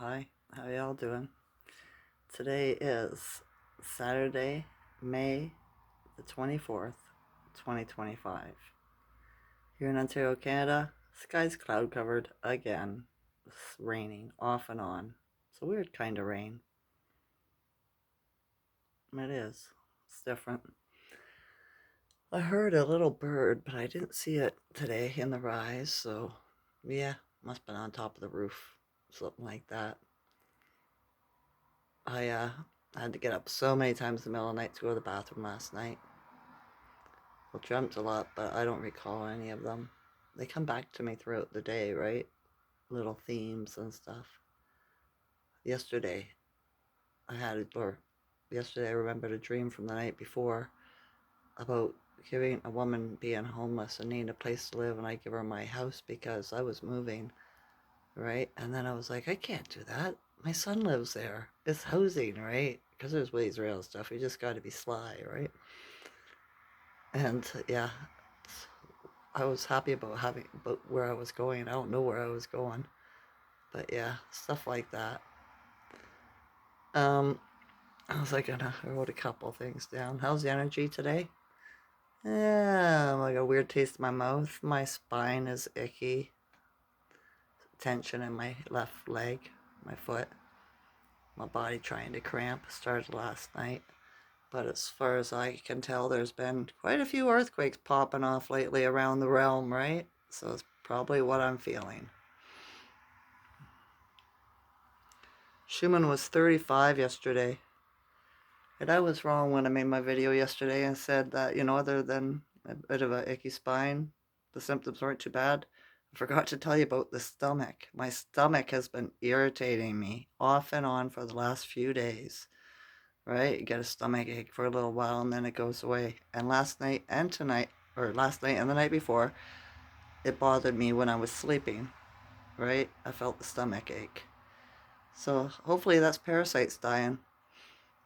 Hi, how y'all doing? Today is Saturday, May the 24th, 2025. Here in Ontario, Canada, sky's cloud covered again. It's raining off and on. It's a weird kind of rain. It is. It's different. I heard a little bird, but I didn't see it today in the rise, so yeah, must have been on top of the roof. Something like that. I had to get up so many times in the middle of the night to go to the bathroom last night. I dreamt a lot, but I don't recall any of them. They come back to me throughout the day, right? Little themes and stuff. Yesterday, yesterday I remembered a dream from the night before about giving a woman being homeless and needing a place to live, and I give her my house because I was moving, right? And then I was like, I can't do that. My son lives there. It's housing, right? Because there's ways around stuff. You just got to be sly, right? And yeah, I was happy about where I was going. I don't know where I was going, but yeah, stuff like that. Um, I was like, I wrote a couple things down. How's the energy today? Yeah, like a weird taste in my mouth. My spine is icky. Tension in my left leg, my foot. My body trying to cramp. Started last night. But as far as I can tell, there's been quite a few earthquakes popping off lately around the realm, right? So it's probably what I'm feeling. Schuman was 35 yesterday. And I was wrong when I made my video yesterday and said that, other than a bit of a icky spine, the symptoms weren't too bad. I forgot to tell you about the stomach. My stomach has been irritating me off and on for the last few days, right? You get a stomach ache for a little while and then it goes away. And last night and tonight, or last night and the night before, it bothered me when I was sleeping, right? I felt the stomach ache. So hopefully that's parasites dying.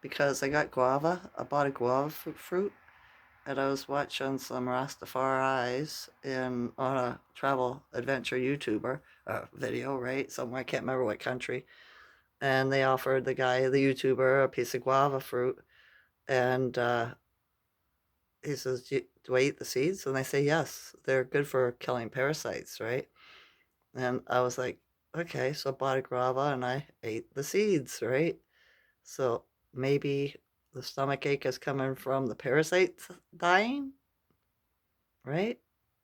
Because I got guava. I bought a guava fruit, and I was watching some Rastafaris on a travel adventure YouTuber video, right? Somewhere I can't remember what country, and they offered the YouTuber, a piece of guava fruit, and he says, "Do I eat the seeds?" And I say, "Yes, they're good for killing parasites, right?" And I was like, "Okay," so I bought a guava and I ate the seeds, right? So maybe the stomach ache is coming from the parasites dying, right?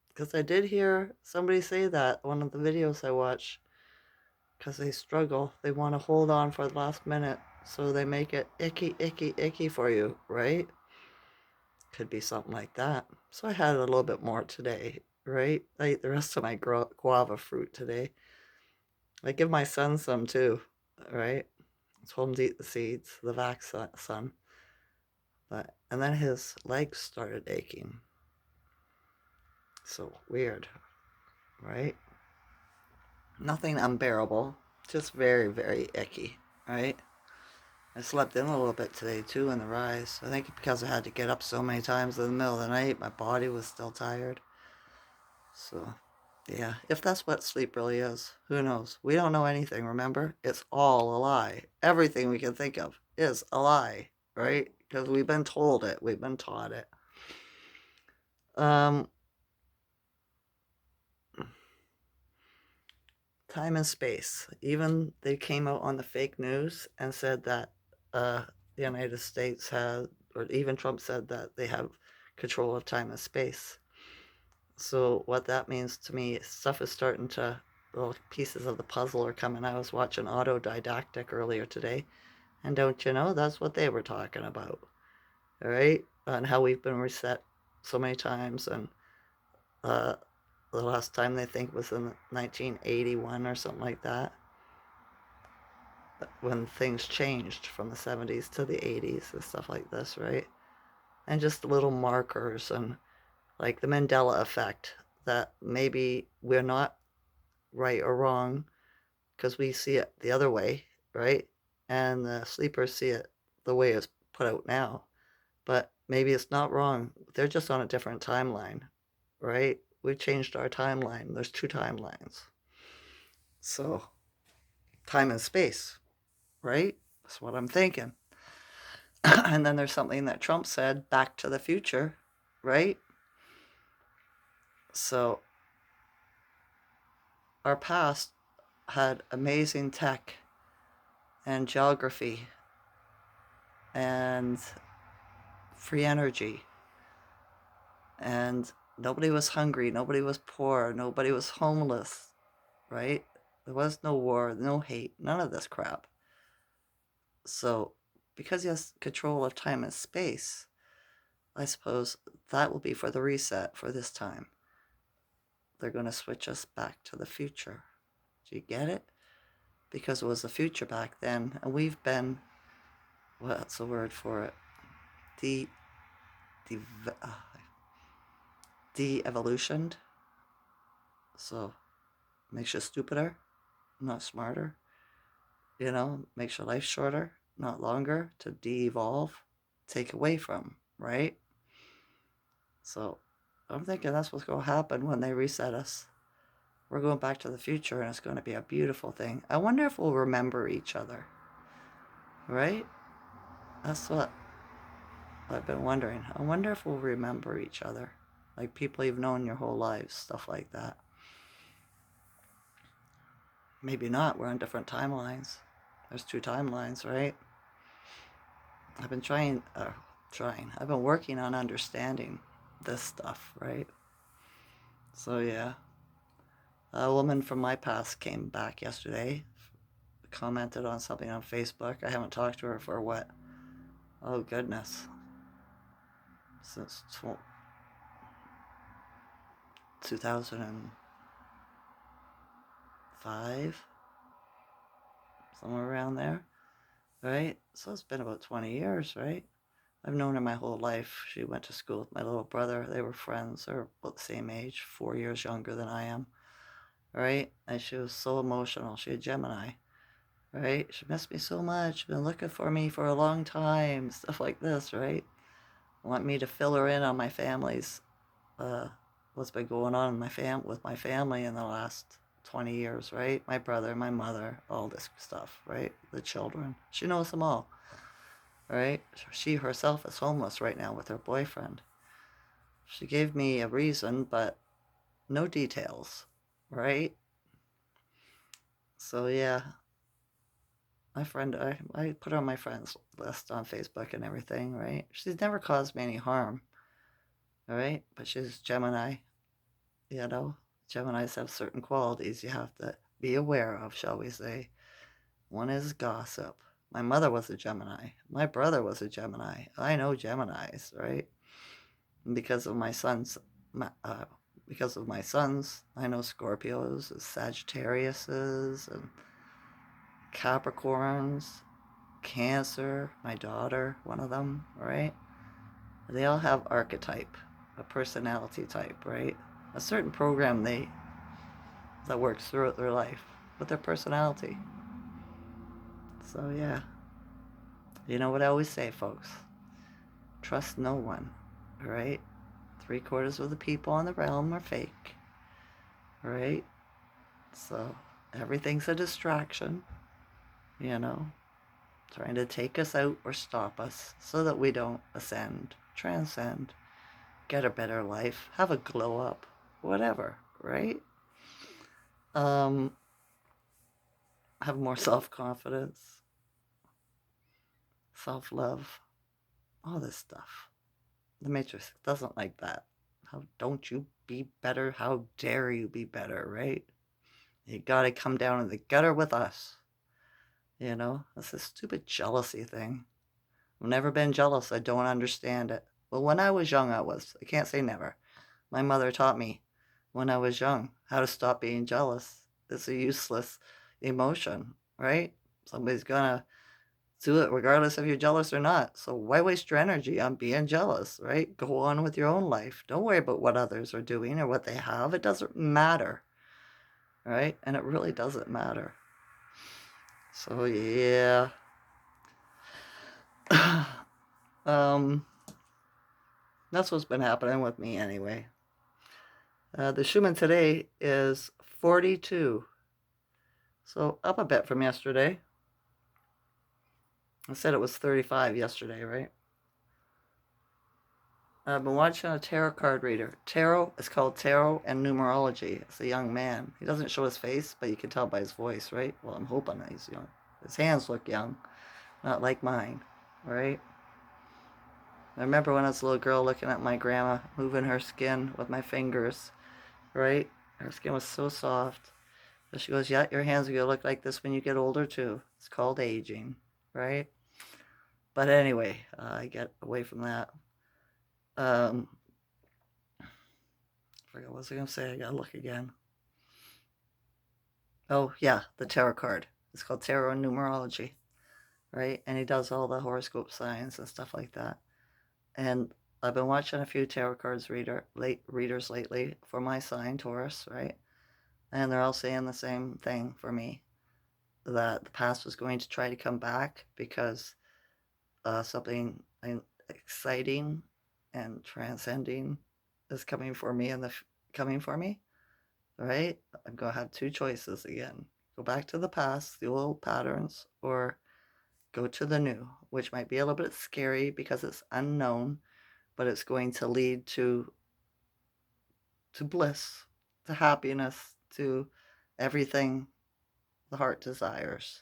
Because I did hear somebody say that one of the videos I watched. Because they struggle, they want to hold on for the last minute, so they make it icky, icky, icky for you, right? Could be something like that. So I had a little bit more today, right? I ate the rest of my guava fruit today. I give my son some too, right? I told him to eat the seeds, the vac son. And then his legs started aching. So weird, right? Nothing unbearable, just very, very icky, right? I slept in a little bit today too in the rise. I think because I had to get up so many times in the middle of the night, my body was still tired. So, yeah, if that's what sleep really is, who knows? We don't know anything, remember? It's all a lie. Everything we can think of is a lie, right? Because we've been told it, we've been taught it. Um, Time and space. Even they came out on the fake news and said that the United States had, or even Trump said that they have control of time and space. So what that means to me, stuff is starting to, little pieces of the puzzle are coming. I was watching Autodidactic earlier today, and don't you know, that's what they were talking about, all right? And how we've been reset so many times, and uh, the last time they think was in 1981 or something like that, when things changed from the 70s to the 80s and stuff like this, right? And just little markers and like the Mandela effect, that maybe we're not right or wrong because we see it the other way, right? And the sleepers see it the way it's put out now. But maybe it's not wrong. They're just on a different timeline, right? We changed our timeline. There's two timelines. So time and space, right? That's what I'm thinking. And then there's something that Trump said, back to the future, right? So our past had amazing tech and geography and free energy, and nobody was hungry, nobody was poor, nobody was homeless, right? There was no war, no hate, none of this crap. So because he has control of time and space, I suppose that will be for the reset for this time. They're going to switch us back to the future. Do you get it? Because it was the future back then, and we've been, what's the word for it? De, de, uh, de-evolutioned. So makes you stupider, not smarter. Makes your life shorter, not longer. To de-evolve, take away from, right? So I'm thinking that's what's going to happen when they reset us. We're going back to the future, and it's going to be a beautiful thing. I wonder if we'll remember each other, right? That's what I've been wondering. I wonder if we'll remember each other, like people you've known your whole lives, stuff like that. Maybe not. We're on different timelines. There's 2 timelines, right? I've been I've been working on understanding this stuff, right? So yeah, a woman from my past came back yesterday, commented on something on Facebook. I haven't talked to her for what? Oh goodness, since 2005, somewhere around there, right? So it's been about 20 years, right? I've known her my whole life. She went to school with my little brother. They were friends. They're about the same age, 4 years younger than I am, right? And she was so emotional. She had Gemini, right? She missed me so much. Been looking for me for a long time. Stuff like this, right? Want me to fill her in on my family's, what's been going on in with my family in the last 20 years, right? My brother, my mother, all this stuff, right? The children. She knows them all, right? She herself is homeless right now with her boyfriend. She gave me a reason, but no details, right? So yeah, my friend, I put her on my friends list on Facebook and everything, right? She's never caused me any harm, all right? But she's Gemini, you know? Geminis have certain qualities you have to be aware of, shall we say. One is gossip. My mother was a Gemini. My brother was a Gemini. I know Geminis, right? And because of my sons, I know Scorpios, Sagittariuses, and Capricorns, Cancer, my daughter, one of them, right? They all have archetype, a personality type, right? A certain program that works throughout their life with their personality. So yeah, you know what I always say, folks? Trust no one, right? 3/4 of the people in the realm are fake, right? So everything's a distraction, you know, trying to take us out or stop us so that we don't ascend, transcend, get a better life, have a glow up, whatever, right? Um, have more self-confidence, self-love, all this stuff. The Matrix doesn't like that. How don't you be better? How dare you be better, right? You gotta come down in the gutter with us. That's a stupid jealousy thing. I've never been jealous. I don't understand it. Well, when I was young, I was. I can't say never. My mother taught me when I was young how to stop being jealous. It's a useless emotion, right? Somebody's gonna do it regardless if you're jealous or not. So why waste your energy on being jealous, right? Go on with your own life. Don't worry about what others are doing or what they have. It doesn't matter, right? And it really doesn't matter. So yeah. um, that's what's been happening with me anyway. The Schuman today is 42. So up a bit from yesterday. I said it was 35 yesterday, right? I've been watching a tarot card reader. Tarot is called Tarot and Numerology. It's a young man. He doesn't show his face, but you can tell by his voice, right? Well, I'm hoping that he's young. His hands look young, not like mine, right? I remember when I was a little girl looking at my grandma moving her skin with my fingers, right? Her skin was so soft. So she goes, yeah, your hands are going to look like this when you get older too. It's called aging, right? But anyway, I get away from that. I forgot what I was going to say. I got to look again. Oh, yeah, the tarot card. It's called Tarot and Numerology, right? And he does all the horoscope signs and stuff like that. And I've been watching a few tarot cards readers lately for my sign, Taurus, right? And they're all saying the same thing for me, that the past was going to try to come back because something exciting and transcending is coming for me coming for me, right? I'm going to have two choices again. Go back to the past, the old patterns, or go to the new, which might be a little bit scary because it's unknown, but it's going to lead to bliss, to happiness, to everything the heart desires,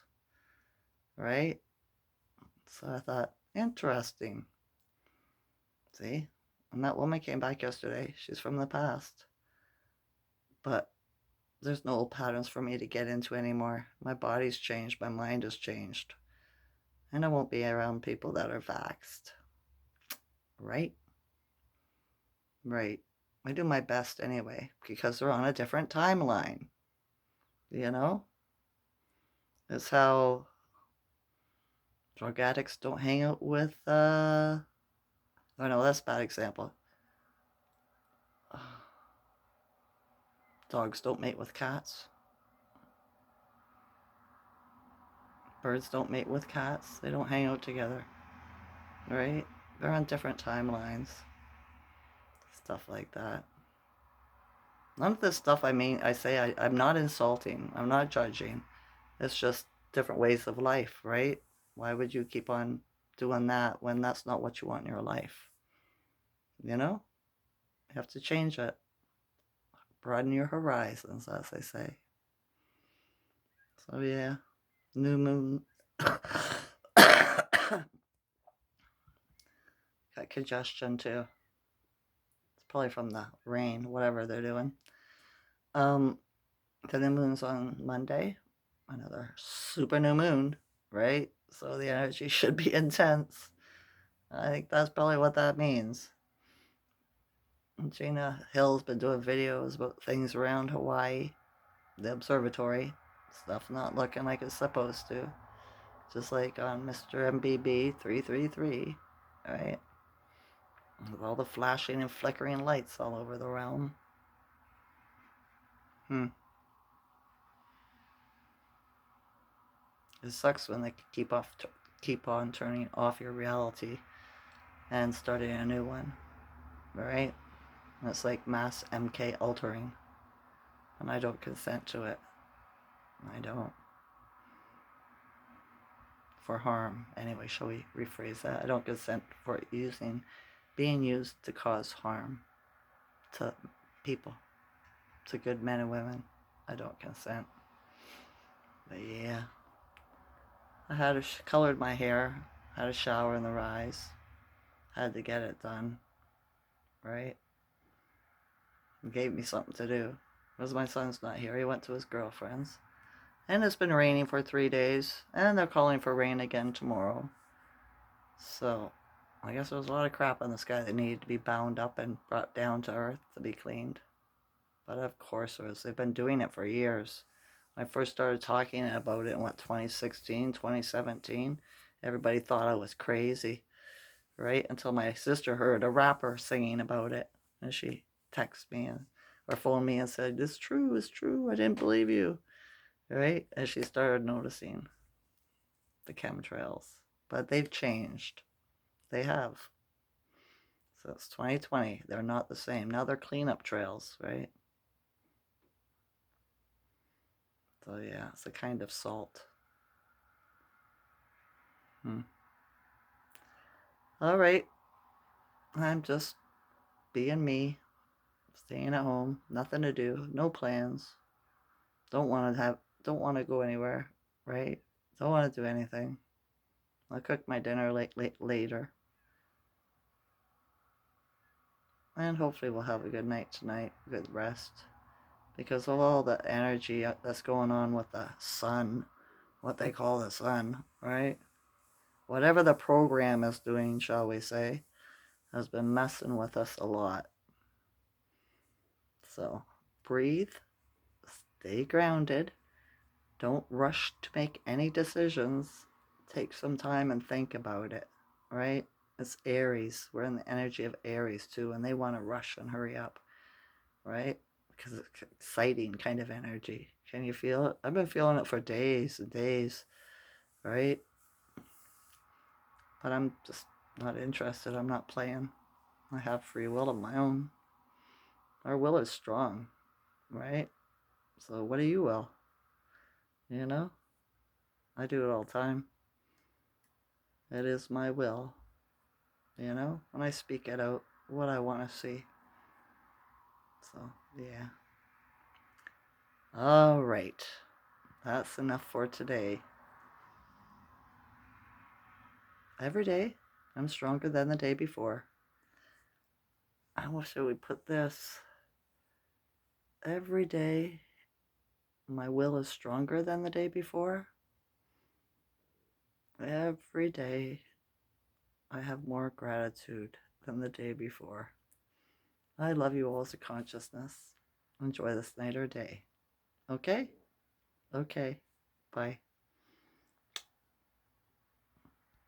right? So I thought, interesting. See? And that woman came back yesterday. She's from the past. But there's no old patterns for me to get into anymore. My body's changed. My mind has changed. And I won't be around people that are vaxxed. Right? Right. I do my best anyway because they're on a different timeline. You know? It's how drug addicts don't hang out with, oh no, that's a bad example. Dogs don't mate with cats. Birds don't mate with cats. They don't hang out together. Right? They're on different timelines. Stuff like that. None of this stuff I'm not insulting. I'm not judging. It's just different ways of life, right? Why would you keep on doing that when that's not what you want in your life? You know? You have to change it. Broaden your horizons, as they say. So yeah. New moon. Got congestion too. It's probably from the rain, whatever they're doing. Um, the new moon's on Monday. Another super new moon, right? So the energy should be intense. I think that's probably what that means. Gina Hill's been doing videos about things around Hawaii, the observatory. Stuff not looking like it's supposed to. Just like on Mr. MBB 333, right? With all the flashing and flickering lights all over the realm. It sucks when they keep on turning off your reality and starting a new one, right? And it's like mass MK altering, and I don't consent to it. I don't. For harm, anyway. Shall we rephrase that? I don't consent for it being used to cause harm to people, to good men and women. I don't consent. But yeah, colored my hair, had a shower in the rise, had to get it done, right? It gave me something to do. Because my son's not here, he went to his girlfriend's. And it's been raining for 3 days, and they're calling for rain again tomorrow. So, I guess there was a lot of crap in the sky that needed to be bound up and brought down to earth to be cleaned. But of course there was. They've been doing it for years. When I first started talking about it in 2016, 2017, everybody thought I was crazy, right? Until my sister heard a rapper singing about it, and she texted me or phoned me and said, "It's true, it's true. I didn't believe you." Right? As she started noticing the chemtrails. But they've changed. They have. So it's 2020. They're not the same. Now they're cleanup trails, right? So yeah, it's a kind of salt. All right, I'm just being me, staying at home, nothing to do, no plans. Don't want to have, don't want to go anywhere, right? Don't want to do anything. I'll cook my dinner later, and hopefully we'll have a good night tonight, good rest, because of all the energy that's going on with the sun, what they call the sun, right? Whatever the program is doing, shall we say, has been messing with us a lot. So breathe, stay grounded, don't rush to make any decisions. Take some time and think about it, right? It's Aries. We're in the energy of Aries too, and they want to rush and hurry up, right? Because it's exciting kind of energy. Can you feel it? I've been feeling it for days and days, right? But I'm just not interested. I'm not playing. I have free will of my own. Our will is strong, right? So what do you will? You know? I do it all the time. It is my will, you know? When I speak it out, what I want to see. So, yeah. All right. That's enough for today. Every day, I'm stronger than the day before. I wish I would put this. Every day, my will is stronger than the day before. Every day, I have more gratitude than the day before. I love you all as a consciousness. Enjoy this night or day. Okay? Okay. Bye.